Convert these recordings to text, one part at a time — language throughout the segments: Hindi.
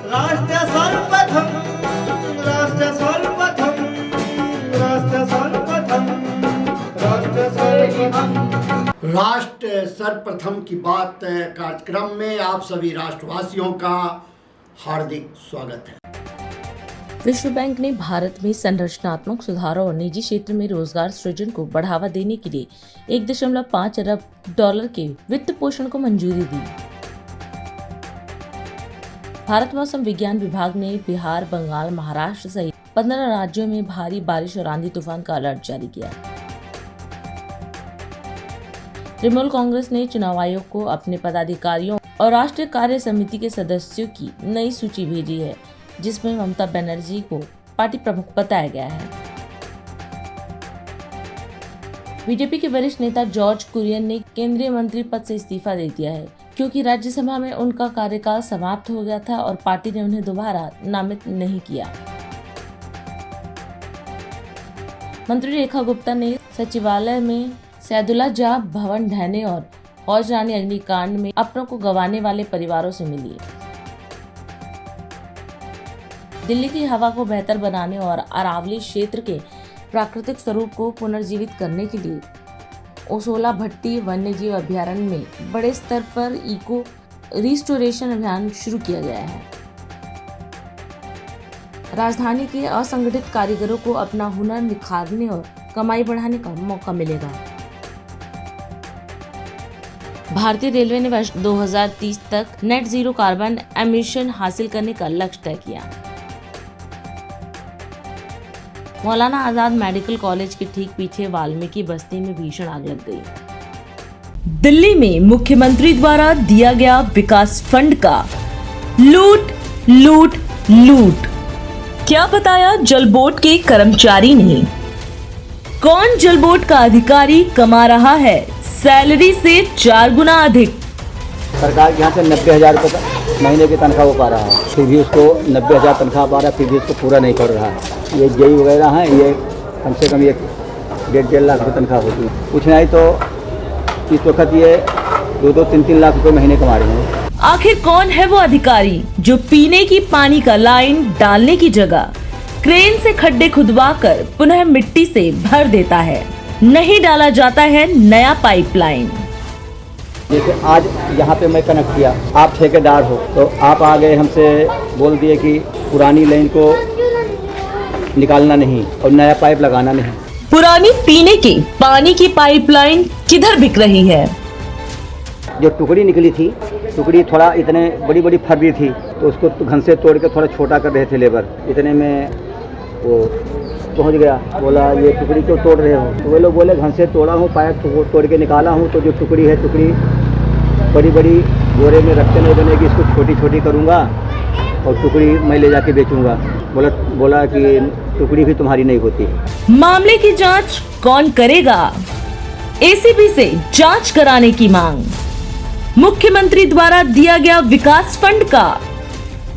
राष्ट्र सर्वप्रथम, राष्ट्र सर्वप्रथम, राष्ट्र सर्वप्रथम, राष्ट्र सर्वप्रथम। राष्ट्र सर्वप्रथम की बात कार्यक्रम में आप सभी राष्ट्रवासियों का हार्दिक स्वागत है। विश्व बैंक ने भारत में संरचनात्मक सुधारों और निजी क्षेत्र में रोजगार सृजन को बढ़ावा देने के लिए 1.5 अरब डॉलर के वित्त पोषण को मंजूरी दी। भारत मौसम विज्ञान विभाग ने बिहार, बंगाल, महाराष्ट्र सहित 15 राज्यों में भारी बारिश और आंधी तूफान का अलर्ट जारी किया। तृणमूल कांग्रेस ने चुनाव आयोग को अपने पदाधिकारियों और राष्ट्रीय कार्य समिति के सदस्यों की नई सूची भेजी है, जिसमें ममता बनर्जी को पार्टी प्रमुख बताया गया है। बीजेपी के वरिष्ठ नेता जॉर्ज कुरियन ने केंद्रीय मंत्री पद से इस्तीफा दे दिया है, क्योंकि राज्यसभा में उनका कार्यकाल समाप्त हो गया था और पार्टी ने उन्हें दोबारा नामित नहीं किया। मंत्री रेखा गुप्ता ने सचिवालय में सैदुल्ला जहा भवन ढहने और हौज रानी अग्निकांड में अपनों को गंवाने वाले परिवारों से मिली। दिल्ली की हवा को बेहतर बनाने और अरावली क्षेत्र के प्राकृतिक स्वरूप को पुनर्जीवित करने के लिए ओसोला भट्टी वन्यजीव अभयारण्य में बड़े स्तर पर इको रिस्टोरेशन अभियान शुरू किया गया है। राजधानी के असंगठित कारीगरों को अपना हुनर निखारने और कमाई बढ़ाने का मौका मिलेगा। भारतीय रेलवे ने वर्ष 2030 तक नेट जीरो कार्बन एमिशन हासिल करने का लक्ष्य तय किया। मौलाना आजाद मेडिकल कॉलेज के ठीक पीछे वाल्मीकि बस्ती में भीषण आग लग गई। दिल्ली में मुख्यमंत्री द्वारा दिया गया विकास फंड का लूट लूट लूट, क्या बताया जल बोर्ड के कर्मचारी ने? कौन जल बोर्ड का अधिकारी कमा रहा है सैलरी से 4 गुना अधिक? सरकार के यहाँ से 90,000 रुपये महीने की तनख्वाह वो पा रहा है, फिर भी उसको 90,000 तनख्वाह पा रहा है, फिर भी उसको पूरा नहीं कर रहा है। ये जेई वगैरह हैं, ये कम से कम 1.5 लाख रुपये तनख्वाह होती है। कुछ नहीं तो इस वक्त ये 2-2, 3-3 लाख रुपये महीने कमा रहे हैं। आखिर कौन है वो अधिकारी जो पीने की पानी का लाइन डालने की जगह क्रेन से खड्डे खुदवाकर पुनः मिट्टी से भर देता है? नहीं डाला जाता है नया पाइपलाइन। जैसे आज यहाँ पे मैं कनेक्ट किया, आप ठेकेदार हो तो आप आ गए हमसे बोल दिए कि पुरानी लाइन को निकालना नहीं और नया पाइप लगाना नहीं। पुरानी पीने की पानी की पाइपलाइन किधर बिक रही है? जो टुकड़ी निकली थी, टुकड़ी थोड़ा इतने बड़ी बड़ी फर रही थी तो उसको घन से तोड़ के थोड़ा छोटा कर रहे थे लेबर, इतने में वो पहुंच गया। बोला ये टुकड़ी क्यों तोड़ रहे हो? तो वे लोग बोले घन से तोड़ा हूँ, पाइप तोड़ के निकाला हूँ, तो जो टुकड़ी है टुकड़ी बड़ी बड़ी बोरे में रखते नहीं बनेगी, इसको छोटी छोटी करूँगा और टुकड़ी मैं ले जाके बेचूंगा। बोला कि टुकड़ी भी तुम्हारी नहीं होती। मामले की जांच कौन करेगा? एसीबी से जांच कराने की मांग। मुख्यमंत्री द्वारा दिया गया विकास फंड का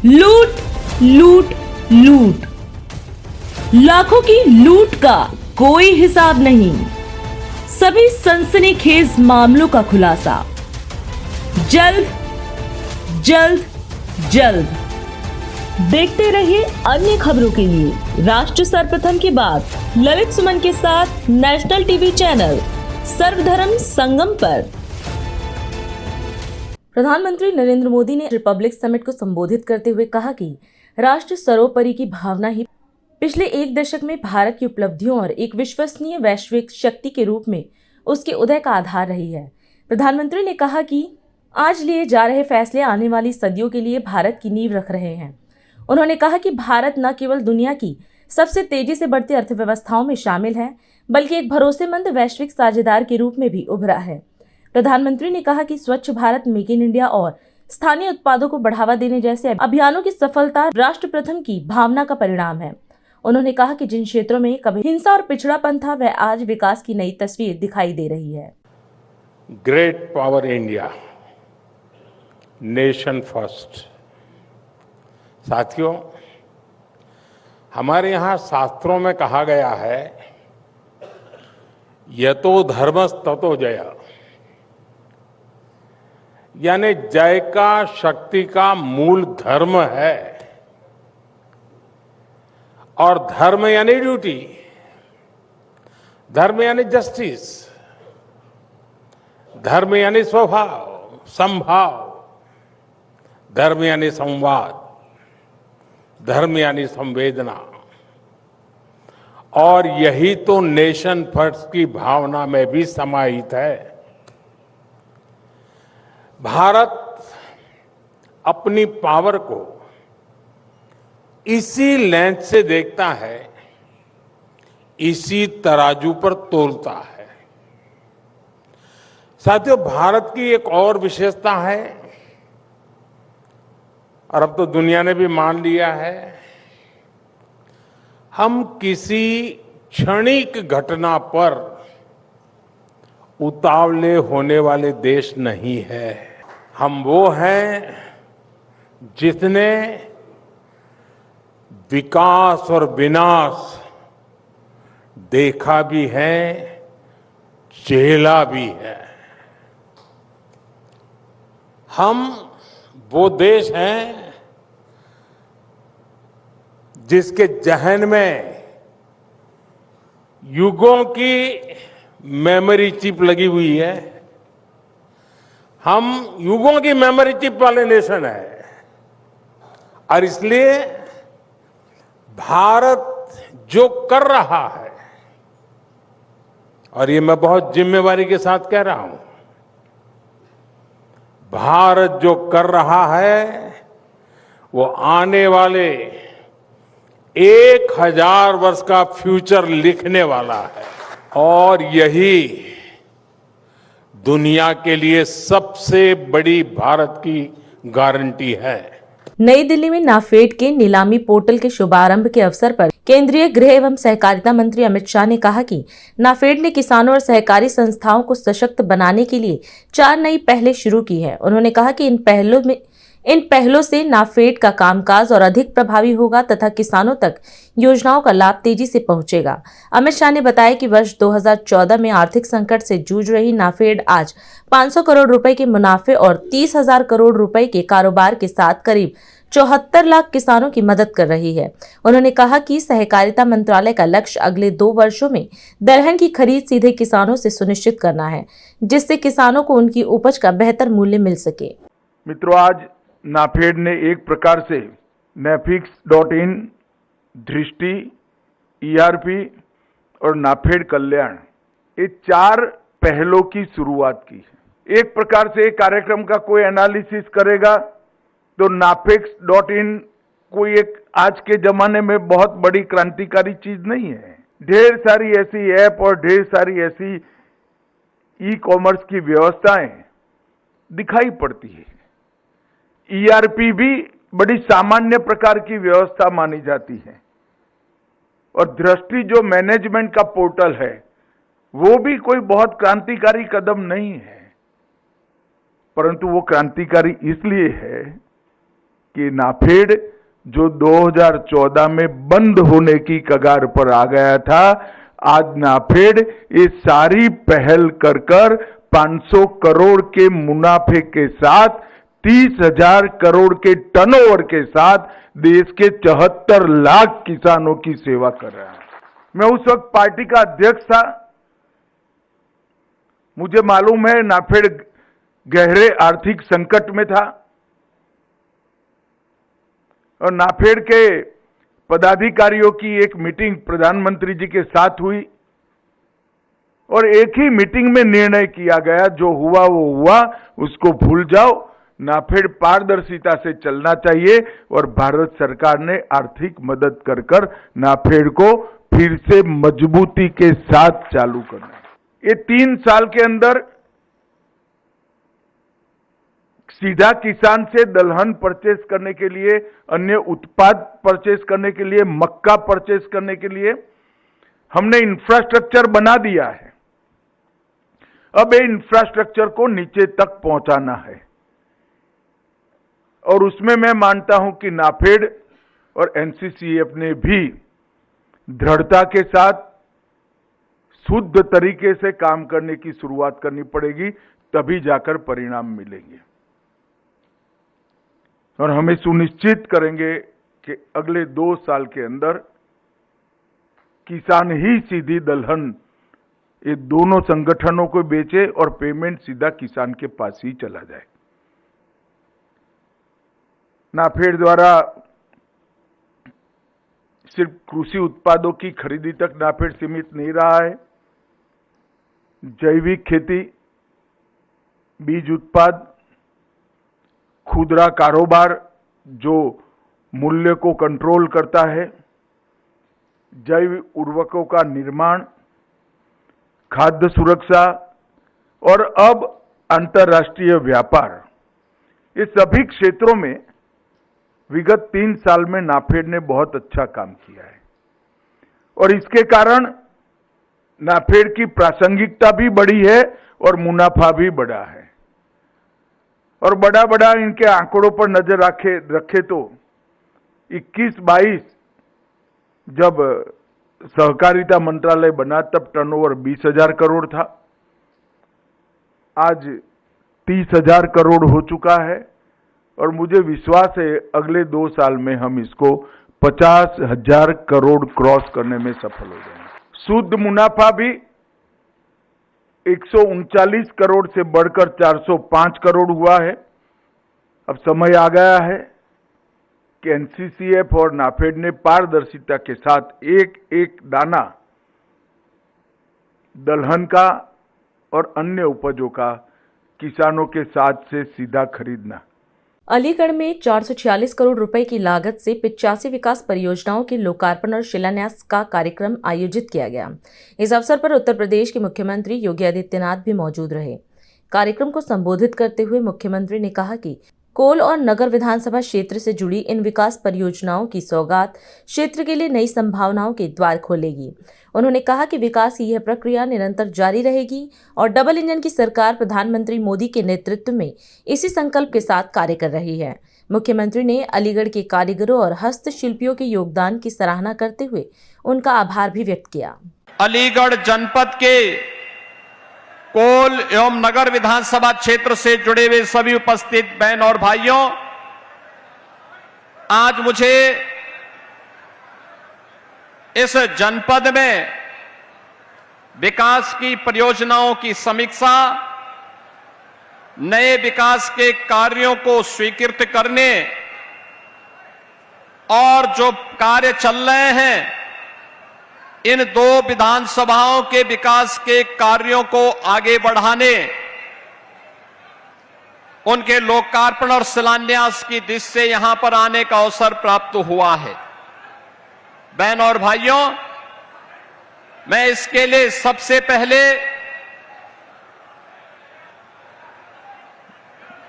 लूट लूट लूट, लाखों की लूट का कोई हिसाब नहीं। सभी सनसनीखेज मामलों का खुलासा जल्द जल्द जल्द। देखते रहिए अन्य खबरों के लिए राष्ट्र सर्वप्रथम के बाद ललित सुमन के साथ नेशनल टीवी चैनल सर्वधर्म संगम पर। प्रधानमंत्री नरेंद्र मोदी ने रिपब्लिक समिट को संबोधित करते हुए कहा कि राष्ट्र सर्वोपरि की भावना ही पिछले 1 दशक में भारत की उपलब्धियों और एक विश्वसनीय वैश्विक शक्ति के रूप में उसके उदय का आधार रही है। प्रधानमंत्री ने कहा कि आज लिए जा रहे फैसले आने वाली सदियों के लिए भारत की नींव रख रहे हैं। उन्होंने कहा कि भारत न केवल दुनिया की सबसे तेजी से बढ़ती अर्थव्यवस्थाओं में शामिल है, बल्कि एक भरोसेमंद वैश्विक साझेदार के रूप में भी उभरा है। प्रधानमंत्री ने कहा कि स्वच्छ भारत, मेक इन इंडिया और स्थानीय उत्पादों को बढ़ावा देने जैसे अभियानों की सफलता राष्ट्र प्रथम की भावना का परिणाम है। उन्होंने कहा कि जिन क्षेत्रों में कभी हिंसा और पिछड़ापन था, वह आज विकास की नई तस्वीर दिखाई दे रही है। Great power India, nation first. साथियों, हमारे यहाँ शास्त्रों में कहा गया है, यतो धर्मस् ततो जय, यानी जय का, शक्ति का मूल धर्म है। और धर्म यानी ड्यूटी, धर्म यानी जस्टिस, धर्म यानी स्वभाव, संभाव, धर्म यानी संवाद, धर्म यानी संवेदना। और यही तो नेशन फर्स्ट की भावना में भी समाहित है। भारत अपनी पावर को इसी लेंस से देखता है, इसी तराजू पर तोलता है। साथियों, भारत की एक और विशेषता है, और अब तो दुनिया ने भी मान लिया है, हम किसी क्षणिक घटना पर उतावले होने वाले देश नहीं है। हम वो हैं जिसने विकास और विनाश देखा भी है, झेला भी है। हम वो देश हैं जिसके जहन में युगों की मेमोरी चिप लगी हुई है। हम युगों की मेमोरी चिप वाले नेशन है, और इसलिए भारत जो कर रहा है, और ये मैं बहुत जिम्मेवारी के साथ कह रहा हूं, भारत जो कर रहा है वो आने वाले 1000 वर्ष का फ्यूचर लिखने वाला है, और यही दुनिया के लिए सबसे बड़ी भारत की गारंटी है। नई दिल्ली में नाफेड के नीलामी पोर्टल के शुभारंभ के अवसर पर केंद्रीय गृह एवं सहकारिता मंत्री अमित शाह ने कहा कि नाफेड ने किसानों और सहकारी संस्थाओं को सशक्त बनाने के लिए 4 नई पहलें शुरू की है। उन्होंने कहा कि इन पहलों से नाफेड का कामकाज और अधिक प्रभावी होगा तथा किसानों तक योजनाओं का लाभ तेजी से पहुंचेगा। अमित शाह ने बताया कि वर्ष 2014 में आर्थिक संकट से जूझ रही नाफेड आज 500 करोड़ रुपए के मुनाफे और 30,000 करोड़ रुपए के कारोबार के साथ करीब 74 लाख किसानों की मदद कर रही है। उन्होंने कहा कि सहकारिता मंत्रालय का लक्ष्य अगले 2 वर्षों में दलहन की खरीद सीधे किसानों से सुनिश्चित करना है, जिससे किसानों को उनकी उपज का बेहतर मूल्य मिल सके। मित्रों, आज नाफेड ने एक प्रकार से naphix.in, दृष्टि, ERP और नाफेड कल्याण, ये 4 पहलों की शुरुआत की है। एक प्रकार से कार्यक्रम का कोई एनालिसिस करेगा तो naphix.in कोई एक आज के जमाने में बहुत बड़ी क्रांतिकारी चीज नहीं है। ढेर सारी ऐसी ऐप और ढेर सारी ऐसी ई कॉमर्स की व्यवस्थाएं दिखाई पड़ती है। ERP भी बड़ी सामान्य प्रकार की व्यवस्था मानी जाती है, और दृष्टि जो मैनेजमेंट का पोर्टल है वो भी कोई बहुत क्रांतिकारी कदम नहीं है, परंतु वो क्रांतिकारी इसलिए है कि नाफेड जो 2014 में बंद होने की कगार पर आ गया था, आज नाफेड ये सारी पहल कर 500 करोड़ के मुनाफे के साथ 30,000 करोड़ के टर्नओवर के साथ देश के 74 लाख किसानों की सेवा कर रहा है। मैं उस वक्त पार्टी का अध्यक्ष था। मुझे मालूम है नाफेड गहरे आर्थिक संकट में था, और नाफेड के पदाधिकारियों की एक मीटिंग प्रधानमंत्री जी के साथ हुई, और एक ही मीटिंग में निर्णय किया गया, जो हुआ वो हुआ, उसको भूल जाओ। नाफेड पारदर्शिता से चलना चाहिए, और भारत सरकार ने आर्थिक मदद कर नाफेड को फिर से मजबूती के साथ चालू करना है। ये 3 साल के अंदर सीधा किसान से दलहन परचेस करने के लिए, अन्य उत्पाद परचेस करने के लिए, मक्का परचेस करने के लिए हमने इंफ्रास्ट्रक्चर बना दिया है। अब ये इंफ्रास्ट्रक्चर को नीचे तक पहुंचाना है, और उसमें मैं मानता हूं कि नाफेड और NCCF ने भी दृढ़ता के साथ शुद्ध तरीके से काम करने की शुरुआत करनी पड़ेगी, तभी जाकर परिणाम मिलेंगे। और हमें सुनिश्चित करेंगे कि अगले 2 साल के अंदर किसान ही सीधी दलहन ये दोनों संगठनों को बेचे और पेमेंट सीधा किसान के पास ही चला जाए। नाफेड द्वारा सिर्फ कृषि उत्पादों की खरीदी तक नाफेड सीमित नहीं रहा है। जैविक खेती, बीज उत्पाद, खुदरा कारोबार जो मूल्य को कंट्रोल करता है, जैव उर्वरकों का निर्माण, खाद्य सुरक्षा और अब अंतर्राष्ट्रीय व्यापार, ये सभी क्षेत्रों में विगत 3 साल में नाफेड ने बहुत अच्छा काम किया है और इसके कारण नाफेड की प्रासंगिकता भी बढ़ी है और मुनाफा भी बढ़ा है। और बड़ा इनके आंकड़ों पर नजर रखे तो 21-22 जब सहकारिता मंत्रालय बना तब टर्नओवर 20,000 करोड़ था, आज 30,000 करोड़ हो चुका है और मुझे विश्वास है अगले 2 साल में हम इसको 50,000 करोड़ क्रॉस करने में सफल हो जाएंगे। शुद्ध मुनाफा भी 139 करोड़ से बढ़कर 405 करोड़ हुआ है। अब समय आ गया है कि एनसीसीएफ और नाफेड ने पारदर्शिता के साथ एक एक दाना दलहन का और अन्य उपजों का किसानों के साथ से सीधा खरीदना। अलीगढ़ में 446 करोड़ रुपए की लागत से 85 विकास परियोजनाओं के लोकार्पण और शिलान्यास का कार्यक्रम आयोजित किया गया। इस अवसर पर उत्तर प्रदेश के मुख्यमंत्री योगी आदित्यनाथ भी मौजूद रहे। कार्यक्रम को संबोधित करते हुए मुख्यमंत्री ने कहा कि कोल और नगर विधानसभा क्षेत्र से जुड़ी इन विकास परियोजनाओं की सौगात क्षेत्र के लिए नई संभावनाओं के द्वार खोलेगी। उन्होंने कहा कि विकास की यह प्रक्रिया निरंतर जारी रहेगी और डबल इंजन की सरकार प्रधानमंत्री मोदी के नेतृत्व में इसी संकल्प के साथ कार्य कर रही है। मुख्यमंत्री ने अलीगढ़ के कारीगरों और हस्तशिल्पियों के योगदान की सराहना करते हुए उनका आभार भी व्यक्त किया। अलीगढ़ जनपद के कोल एवं नगर विधानसभा क्षेत्र से जुड़े हुए सभी उपस्थित बहन और भाइयों, आज मुझे इस जनपद में विकास की परियोजनाओं की समीक्षा, नए विकास के कार्यों को स्वीकृत करने और जो कार्य चल रहे हैं इन 2 विधानसभाओं के विकास के कार्यों को आगे बढ़ाने, उनके लोकार्पण और शिलान्यास की दिशा से यहां पर आने का अवसर प्राप्त हुआ है। बहन और भाइयों, मैं इसके लिए सबसे पहले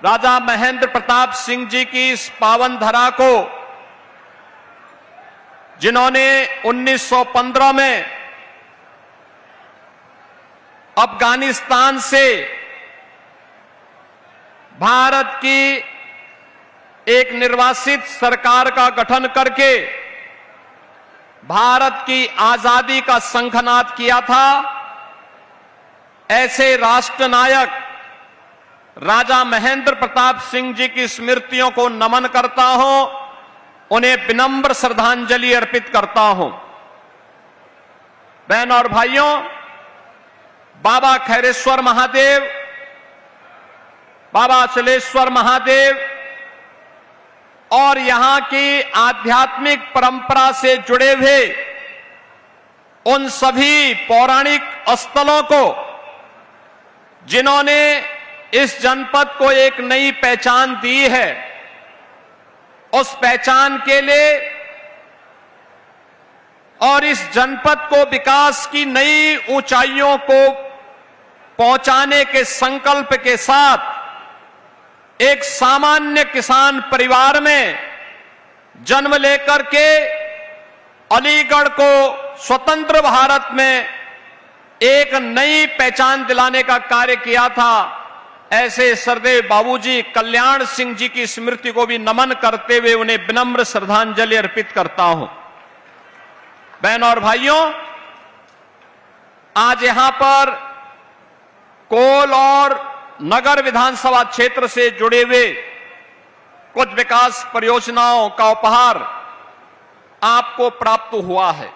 राजा महेंद्र प्रताप सिंह जी की इस पावन धरा को, जिन्होंने 1915 में अफगानिस्तान से भारत की एक निर्वासित सरकार का गठन करके भारत की आजादी का शंखनाद किया था, ऐसे राष्ट्र नायक राजा महेंद्र प्रताप सिंह जी की स्मृतियों को नमन करता हूं, उन्हें विनम्र श्रद्धांजलि अर्पित करता हूं। बहन और भाइयों, बाबा खैरेश्वर महादेव, बाबा अचलेश्वर महादेव और यहां की आध्यात्मिक परंपरा से जुड़े हुए उन सभी पौराणिक स्थलों को, जिन्होंने इस जनपद को एक नई पहचान दी है, उस पहचान के लिए और इस जनपद को विकास की नई ऊंचाइयों को पहुंचाने के संकल्प के साथ एक सामान्य किसान परिवार में जन्म लेकर के अलीगढ़ को स्वतंत्र भारत में एक नई पहचान दिलाने का कार्य किया था, ऐसे सरदेव बाबूजी कल्याण सिंह जी की स्मृति को भी नमन करते हुए उन्हें विनम्र श्रद्धांजलि अर्पित करता हूं। बहन और भाइयों, आज यहां पर कोल और नगर विधानसभा क्षेत्र से जुड़े हुए कुछ विकास परियोजनाओं का उपहार आपको प्राप्त हुआ है।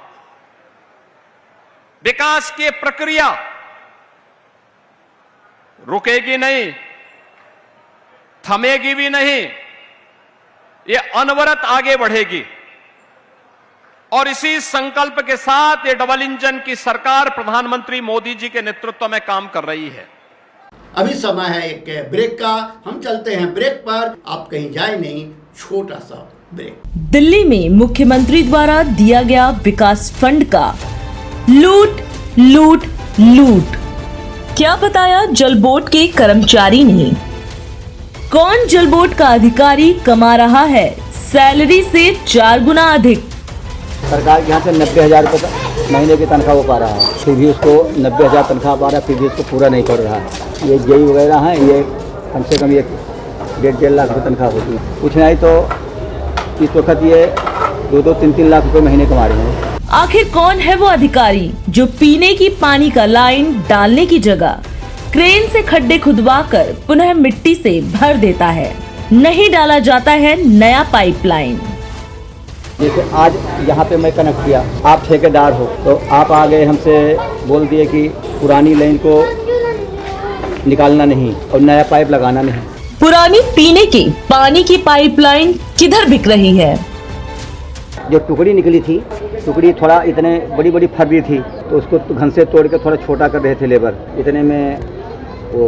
विकास की प्रक्रिया रुकेगी नहीं, थमेगी भी नहीं, ये अनवरत आगे बढ़ेगी। और इसी संकल्प के साथ ये डबल इंजन की सरकार प्रधानमंत्री मोदी जी के नेतृत्व में काम कर रही है। अभी समय है एक ब्रेक का, हम चलते हैं ब्रेक पर, आप कहीं जाए नहीं, छोटा सा ब्रेक। दिल्ली में मुख्यमंत्री द्वारा दिया गया विकास फंड का लूट लूट लूट, क्या बताया जल बोर्ड के कर्मचारी ने? कौन जल बोर्ड का अधिकारी कमा रहा है सैलरी से 4 गुना अधिक? सरकार के यहाँ से 90,000 रुपये महीने की तनख्वाह वो पा रहा है, फिर भी उसको 90,000 तनख्वाह पा रहा है, फिर भी उसको पूरा नहीं कर रहा है। ये जेई वगैरह हैं, ये कम से कम 1.5 लाख रुपये तनख्वाह होती है। कुछ नहीं तो इस वक्त ये 2-2, 3-3 लाख रुपये महीने कमा रहे हैं। आखिर कौन है वो अधिकारी जो पीने की पानी का लाइन डालने की जगह क्रेन से खड्डे खुदवाकर पुनः मिट्टी से भर देता है? नहीं डाला जाता है नया पाइपलाइन। जैसे आज यहाँ पे मैं कनेक्ट किया, आप ठेकेदार हो तो आप आ गए हमसे बोल दिए कि पुरानी लाइन को निकालना नहीं और नया पाइप लगाना नहीं। पुरानी पीने के पानी की पाइपलाइन किधर बिक रही है? जो टुकड़ी निकली थी, टुकड़ी थोड़ा इतने बड़ी बड़ी फरबी थी तो उसको घन से तोड़ के थोड़ा छोटा कर रहे थे लेबर, इतने में वो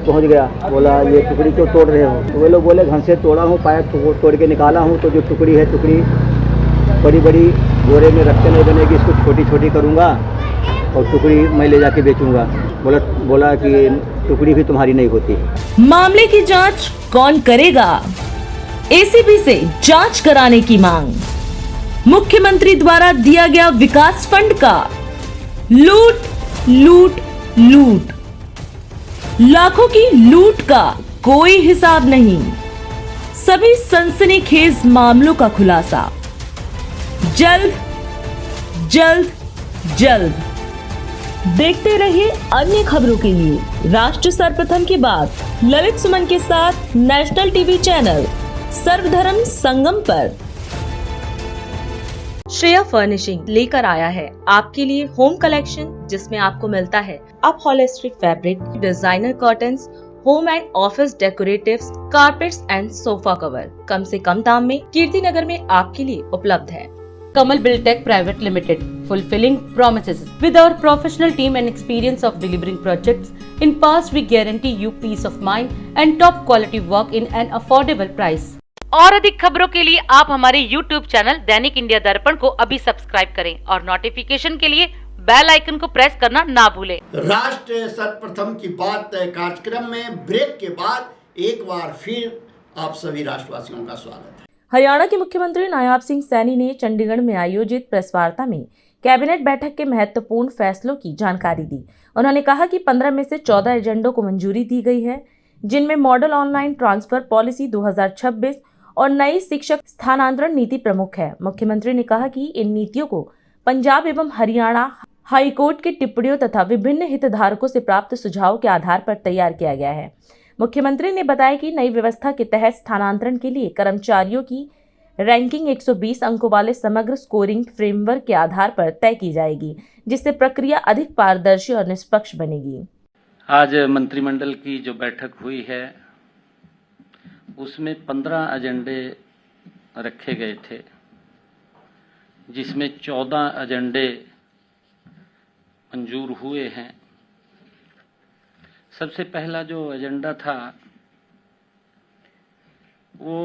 पहुंच गया। बोला ये टुकड़ी क्यों तोड़ रहे हो? तो वे लोग बोले घन से तोड़ा हूँ, पाइप तोड़ के निकाला हूँ, तो जो टुकड़ी है टुकड़ी बड़ी बड़ी बोरे में रखते नहीं बनेगी, इसको छोटी छोटी करूँगा और टुकड़ी मैं ले जाके बेचूँगा। बोला कि टुकड़ी भी तुम्हारी नहीं होती। मामले की जांच कौन करेगा? एसीबी से जांच कराने की मांग। मुख्यमंत्री द्वारा दिया गया विकास फंड का लूट लूट लूट, लाखों की लूट का कोई हिसाब नहीं। सभी सनसनीखेज मामलों का खुलासा जल्द जल्द जल्द। देखते रहिए अन्य खबरों के लिए राष्ट्र सर्वप्रथम की बात ललित सुमन के साथ नेशनल टीवी चैनल सर्वधर्म संगम पर। श्रेया फर्निशिंग लेकर आया है आपके लिए होम कलेक्शन, जिसमें आपको मिलता है upholstery fabric, designer curtains, home and office decoratives, carpets and sofa cover कम से कम दाम में कीर्ति नगर में आपके लिए उपलब्ध है। Kamal Buildtech Private Limited, fulfilling promises. With our professional team and experience of delivering projects, in past we guarantee you peace of mind and top quality work in an affordable price. और अधिक खबरों के लिए आप हमारे YouTube चैनल दैनिक इंडिया दर्पण को अभी सब्सक्राइब करें और नोटिफिकेशन के लिए बेल आइकन को प्रेस करना ना भूलें। राष्ट्र सर्वप्रथम की बात कार्यक्रम में ब्रेक के बाद एक बार फिर आप सभी राष्ट्रवासियों का स्वागत है। हरियाणा के मुख्यमंत्री नायाब सिंह सैनी ने चंडीगढ़ में आयोजित प्रेस वार्ता में कैबिनेट बैठक के महत्वपूर्ण फैसलों की जानकारी दी। उन्होंने कहा कि 15 में से 14 एजेंडों को मंजूरी दी गई है, जिनमें मॉडल ऑनलाइन ट्रांसफर पॉलिसी 2026 और नई शिक्षक स्थानांतरण नीति प्रमुख है। मुख्यमंत्री ने कहा कि इन नीतियों को पंजाब एवं हरियाणा हाईकोर्ट की टिप्पणियों तथा विभिन्न हितधारकों से प्राप्त सुझाव के आधार पर तैयार किया गया है। मुख्यमंत्री ने बताया कि नई व्यवस्था के तहत स्थानांतरण के लिए कर्मचारियों की रैंकिंग 120 अंकों वाले समग्र स्कोरिंग फ्रेमवर्क के आधार पर तय की जाएगी, जिससे प्रक्रिया अधिक पारदर्शी और निष्पक्ष बनेगी। आज मंत्रिमंडल की जो बैठक हुई है उसमें 15 एजेंडे रखे गए थे, जिसमें 14 एजेंडे मंजूर हुए हैं। सबसे पहला जो एजेंडा था वो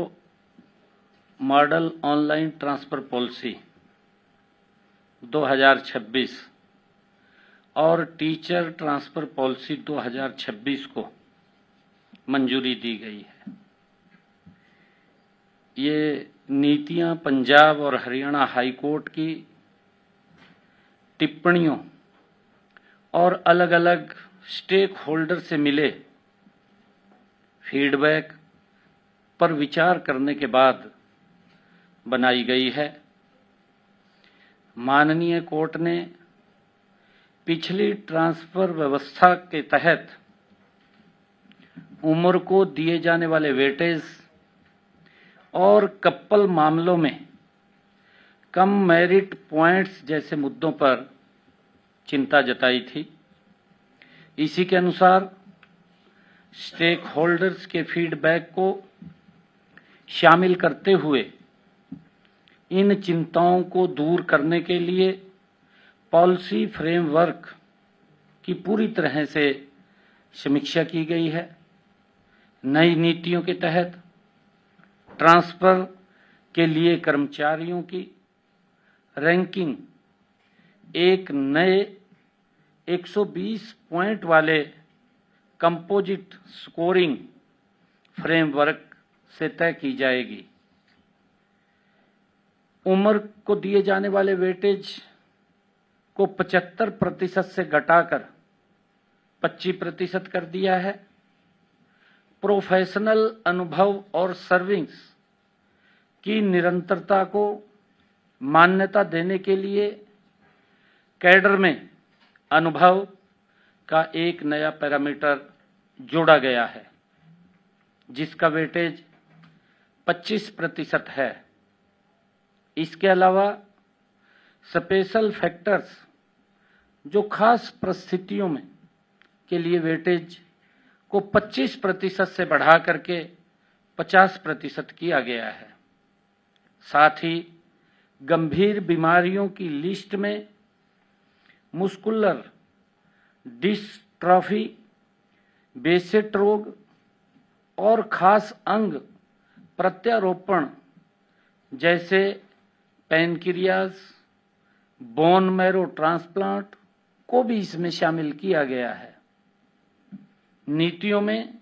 मॉडल ऑनलाइन ट्रांसफर पॉलिसी 2026 और टीचर ट्रांसफर पॉलिसी 2026 को मंजूरी दी गई है। ये नीतियां पंजाब और हरियाणा हाईकोर्ट की टिप्पणियों और अलग अलग स्टेक होल्डर से मिले फीडबैक पर विचार करने के बाद बनाई गई है। माननीय कोर्ट ने पिछली ट्रांसफर व्यवस्था के तहत उम्र को दिए जाने वाले वेटेज और कपल मामलों में कम मेरिट पॉइंट्स जैसे मुद्दों पर चिंता जताई थी। इसी के अनुसार स्टेक होल्डर्स के फीडबैक को शामिल करते हुए इन चिंताओं को दूर करने के लिए पॉलिसी फ्रेमवर्क की पूरी तरह से समीक्षा की गई है। नई नीतियों के तहत ट्रांसफर के लिए कर्मचारियों की रैंकिंग एक नए 120 पॉइंट वाले कंपोजिट स्कोरिंग फ्रेमवर्क से तय की जाएगी। उम्र को दिए जाने वाले वेटेज को 75% से घटाकर 25% कर दिया है। प्रोफेशनल अनुभव और सर्विस की निरंतरता को मान्यता देने के लिए कैडर में अनुभव का एक नया पैरामीटर जोड़ा गया है, जिसका वेटेज 25% है। इसके अलावा स्पेशल फैक्टर्स, जो खास परिस्थितियों में के लिए वेटेज को 25% से बढ़ा करके 50% किया गया है। साथ ही गंभीर बीमारियों की लिस्ट में मुस्कुलर डिस्ट्रॉफी, बेसेट रोग और खास अंग प्रत्यारोपण जैसे पैनक्रियाज, बोन मैरो ट्रांसप्लांट को भी इसमें शामिल किया गया है। नीतियों में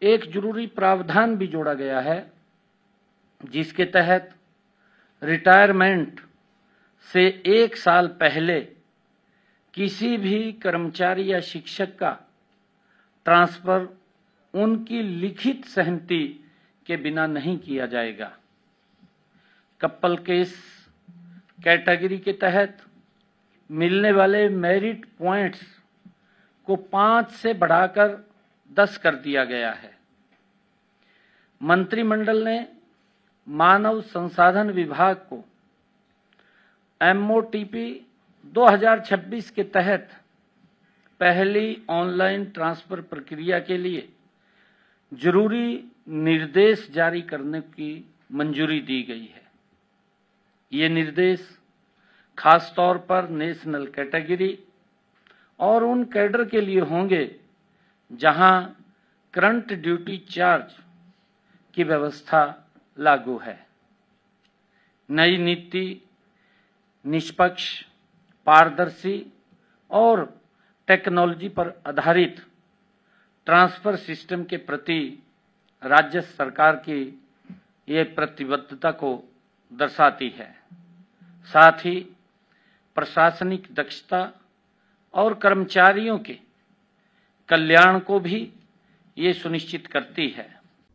एक जरूरी प्रावधान भी जोड़ा गया है, जिसके तहत रिटायरमेंट से 1 साल पहले किसी भी कर्मचारी या शिक्षक का ट्रांसफर उनकी लिखित सहमति के बिना नहीं किया जाएगा। कपल केस कैटेगरी के तहत मिलने वाले मेरिट पॉइंट्स को 5 से बढ़ाकर 10 कर दिया गया है। मंत्रिमंडल ने मानव संसाधन विभाग को MOTP 2026 के तहत पहली ऑनलाइन ट्रांसफर प्रक्रिया के लिए जरूरी निर्देश जारी करने की मंजूरी दी गई है। ये निर्देश खास तौर पर नेशनल कैटेगरी और उन कैडर के लिए होंगे जहां करंट ड्यूटी चार्ज की व्यवस्था लागू है। नई नीति निष्पक्ष, पारदर्शी और टेक्नोलॉजी पर आधारित ट्रांसफर सिस्टम के प्रति राज्य सरकार की ये प्रतिबद्धता को दर्शाती है। साथ ही प्रशासनिक दक्षता और कर्मचारियों के कल्याण को भी ये सुनिश्चित करती है।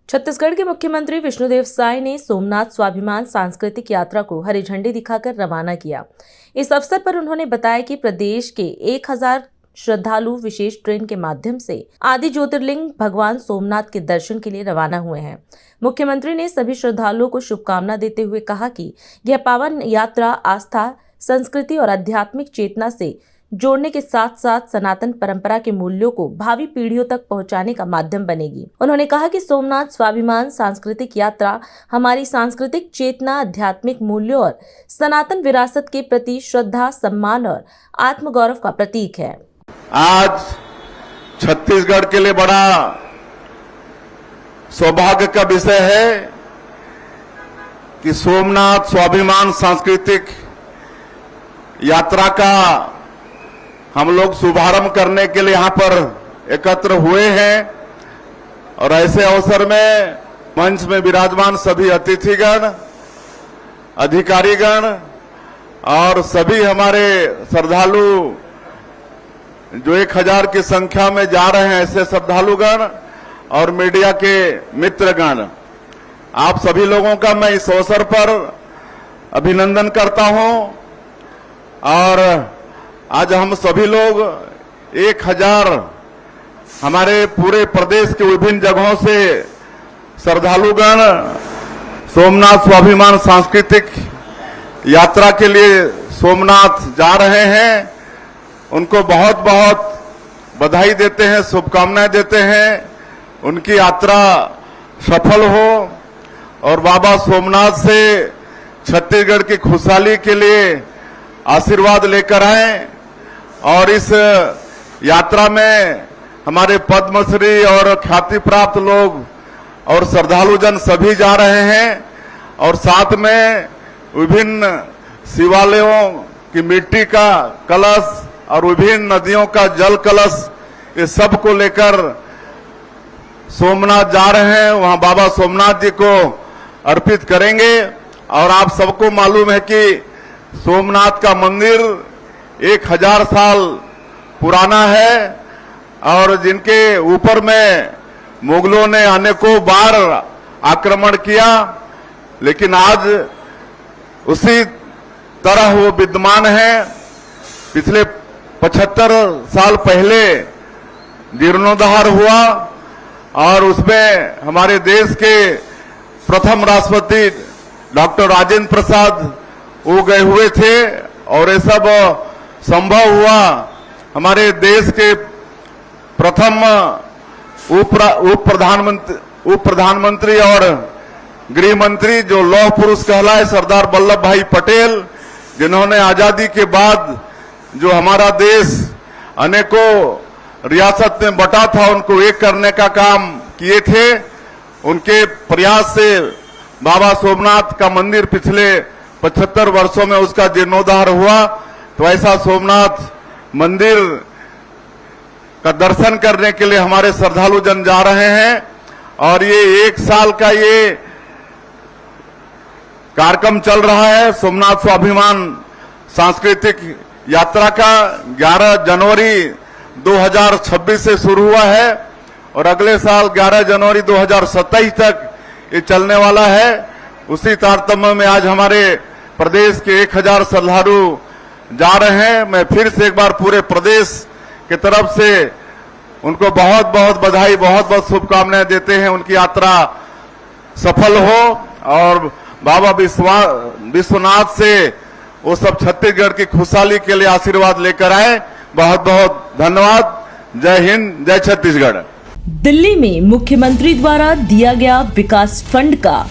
छत्तीसगढ़ के मुख्यमंत्री विष्णुदेव साय ने सोमनाथ स्वाभिमान सांस्कृतिक यात्रा को हरी झंडी दिखाकर रवाना किया। इस अवसर पर उन्होंने बताया कि प्रदेश के 1000 श्रद्धालु विशेष ट्रेन के माध्यम से आदि ज्योतिर्लिंग भगवान सोमनाथ के दर्शन के लिए रवाना हुए हैं। मुख्यमंत्री ने सभी श्रद्धालुओं को शुभकामना देते हुए कहा कि यह पावन यात्रा आस्था, संस्कृति और आध्यात्मिक चेतना से जोड़ने के साथ साथ सनातन परंपरा के मूल्यों को भावी पीढ़ियों तक पहुंचाने का माध्यम बनेगी। उन्होंने कहा कि सोमनाथ स्वाभिमान सांस्कृतिक यात्रा हमारी सांस्कृतिक चेतना, आध्यात्मिक मूल्यों और सनातन विरासत के प्रति श्रद्धा, सम्मान और आत्मगौरव का प्रतीक है। आज छत्तीसगढ़ के लिए बड़ा सौभाग्य का विषय है कि सोमनाथ स्वाभिमान सांस्कृतिक यात्रा का हम लोग शुभारंभ करने के लिए यहां पर एकत्र हुए हैं। और ऐसे अवसर में मंच में विराजमान सभी अतिथिगण, अधिकारीगण और सभी हमारे श्रद्धालु जो 1000 की संख्या में जा रहे हैं, ऐसे श्रद्धालुगण और मीडिया के मित्रगण, आप सभी लोगों का मैं इस अवसर पर अभिनंदन करता हूं। और आज हम सभी लोग 1000 हमारे पूरे प्रदेश के विभिन्न जगहों से श्रद्धालुगण सोमनाथ स्वाभिमान सांस्कृतिक यात्रा के लिए सोमनाथ जा रहे हैं। उनको बहुत बहुत बधाई देते हैं, शुभकामनाएं देते हैं। उनकी यात्रा सफल हो और बाबा सोमनाथ से छत्तीसगढ़ की खुशहाली के लिए आशीर्वाद लेकर आए। और इस यात्रा में हमारे पद्मश्री और ख्याति प्राप्त लोग और श्रद्धालुजन सभी जा रहे हैं। और साथ में विभिन्न शिवालयों की मिट्टी का कलश और विभिन्न नदियों का जल कलश, ये सब को लेकर सोमनाथ जा रहे हैं। वहां बाबा सोमनाथ जी को अर्पित करेंगे। और आप सबको मालूम है कि सोमनाथ का मंदिर 1000 साल पुराना है और जिनके ऊपर में मुगलों ने अनेकों बार आक्रमण किया, लेकिन आज उसी तरह वो विद्यमान है। पिछले 75 साल पहले जीर्णोद्धार हुआ और उसमें हमारे देश के प्रथम राष्ट्रपति डॉक्टर राजेंद्र प्रसाद वो गए हुए थे और ये सब संभव हुआ हमारे देश के प्रथम उप प्रधानमंत्री और गृह मंत्री जो लौह पुरुष कहलाए सरदार वल्लभ भाई पटेल, जिन्होंने आजादी के बाद जो हमारा देश अनेकों रियासत में बटा था उनको एक करने का काम किए थे। उनके प्रयास से बाबा सोमनाथ का मंदिर पिछले 75 वर्षों में उसका जीर्णोद्धार हुआ। तो ऐसा सोमनाथ मंदिर का दर्शन करने के लिए हमारे श्रद्धालु जन जा रहे हैं। और ये 1 साल का ये कार्यक्रम चल रहा है सोमनाथ स्वाभिमान सांस्कृतिक यात्रा का। 11 जनवरी 2026 से शुरू हुआ है और अगले साल 11 जनवरी 2027 तक ये चलने वाला है। उसी तारतम्य में आज हमारे प्रदेश के 1000 श्रद्धालु जा रहे हैं। मैं फिर से एक बार पूरे प्रदेश की तरफ से उनको बहुत बहुत बधाई, बहुत बहुत शुभकामनाएं देते हैं। उनकी यात्रा सफल हो और बाबा विश्वनाथ से वो सब छत्तीसगढ़ की खुशहाली के लिए आशीर्वाद लेकर आए। बहुत बहुत धन्यवाद। जय हिंद, जय छत्तीसगढ़। दिल्ली में मुख्यमंत्री द्वारा दिया गया विकास फंड का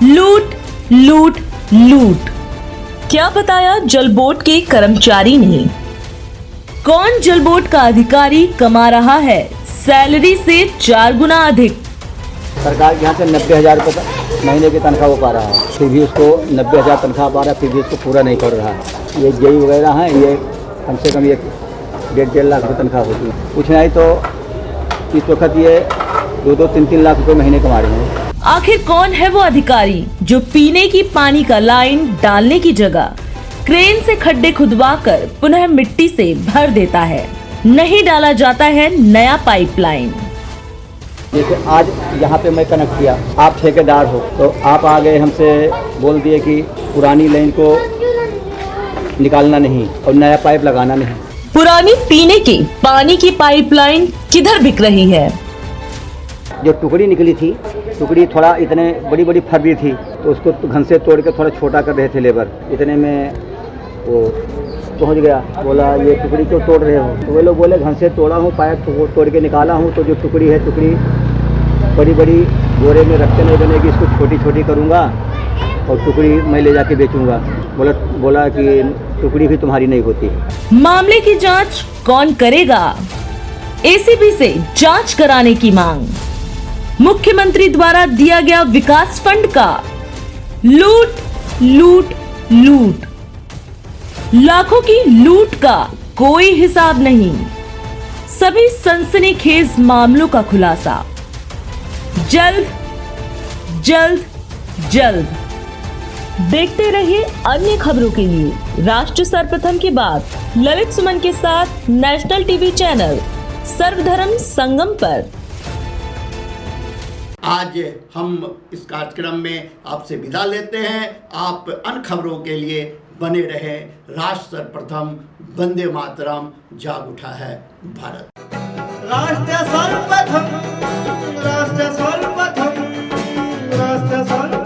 लूट लूट लूट, क्या बताया जल बोर्ड के कर्मचारी ने? कौन जल बोर्ड का अधिकारी कमा रहा है सैलरी से 4 गुना अधिक? सरकार के यहाँ से 90,000 रुपये महीने की तनख्वाह वो पा रहा है, फिर भी उसको 90,000 तनख्वाह पा रहा है, फिर भी उसको पूरा नहीं कर रहा है। ये जेई वगैरह हैं, ये कम से कम 1.5 लाख रुपये तनख्वाह होती है। कुछ नहीं तो इस वक्त ये 2-2, 3-3 लाख रुपये महीने कमा रहे हैं। आखिर कौन है वो अधिकारी जो पीने की पानी का लाइन डालने की जगह क्रेन से खड्डे खुदवाकर पुनः मिट्टी से भर देता है? नहीं डाला जाता है नया पाइपलाइन। जैसे आज यहाँ पे मैं कनेक्ट किया, आप ठेकेदार हो तो आप आ गए हमसे बोल दिए कि पुरानी लाइन को निकालना नहीं और नया पाइप लगाना नहीं। पुरानी पीने की पानी की पाइपलाइन किधर बिक रही है? जो टुकड़ी निकली थी, टुकड़ी थोड़ा इतने बड़ी बड़ी फरबी थी तो उसको घन से तोड़ के थोड़ा छोटा कर रहे थे लेबर। इतने में वो पहुंच गया, बोला ये टुकड़ी क्यों तोड़ रहे हो? तो वे लोग बोले घन से तोड़ा हूँ, पाइप तोड़ के निकाला हूँ। तो जो टुकड़ी है, टुकड़ी बड़ी बड़ी बोरे में रखते नहीं बनेगी, इसको छोटी छोटी करूँगा और टुकड़ी मैं ले जाके बेचूंगा। बोला कि टुकड़ी भी तुम्हारी नहीं होती। मामले की जांच कौन करेगा? एसीबी से जांच कराने की मांग। मुख्यमंत्री द्वारा दिया गया विकास फंड का लूट लूट लूट, लाखों की लूट का कोई हिसाब नहीं। सभी सनसनीखेज मामलों का खुलासा जल्द जल्द जल्द। देखते रहिए अन्य खबरों के लिए राष्ट्र सर्वप्रथम के बाद ललित सुमन के साथ नेशनल टीवी चैनल सर्वधर्म संगम पर। आज हम इस कार्यक्रम में आपसे विदा लेते हैं। आप अन्य खबरों के लिए बने रहे। राष्ट्र सर्वप्रथम, वंदे मातरम, जाग उठा है भारत। राष्ट्र सर्वप्रथम, राष्ट्र सर्वप्रथम, राष्ट्र सर्वप्रथम।